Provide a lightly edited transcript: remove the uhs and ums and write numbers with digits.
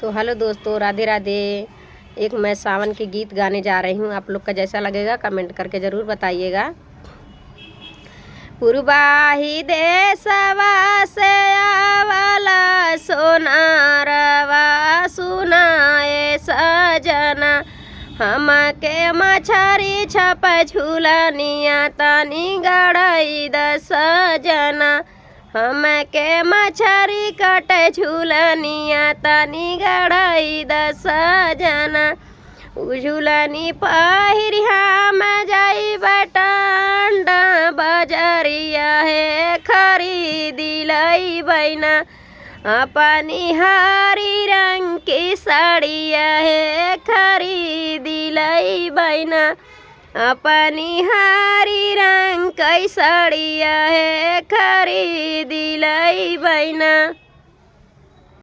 तो हेलो दोस्तों, राधे राधे। एक मैं सावन के गीत गाने जा रही हूँ। आप लोग का जैसा लगेगा कमेंट करके ज़रूर बताइएगा। पूर्वाही देशवा से आवला सोनारवा सुनाए सजना, हमके मछरी छप झूलनिया तनी गड़ई द सजना, हमके मछरी कटे झूलनिया तनी गड़ई द सजना, झूलनी पहिरी हम जाई बटंडा बजरिया है खरीदी लई बैना, अपनी हरी रंग की साड़िया है खरीदी लई बैना, अपनी हरी रंग की साड़िया है खरीदी लई बैना।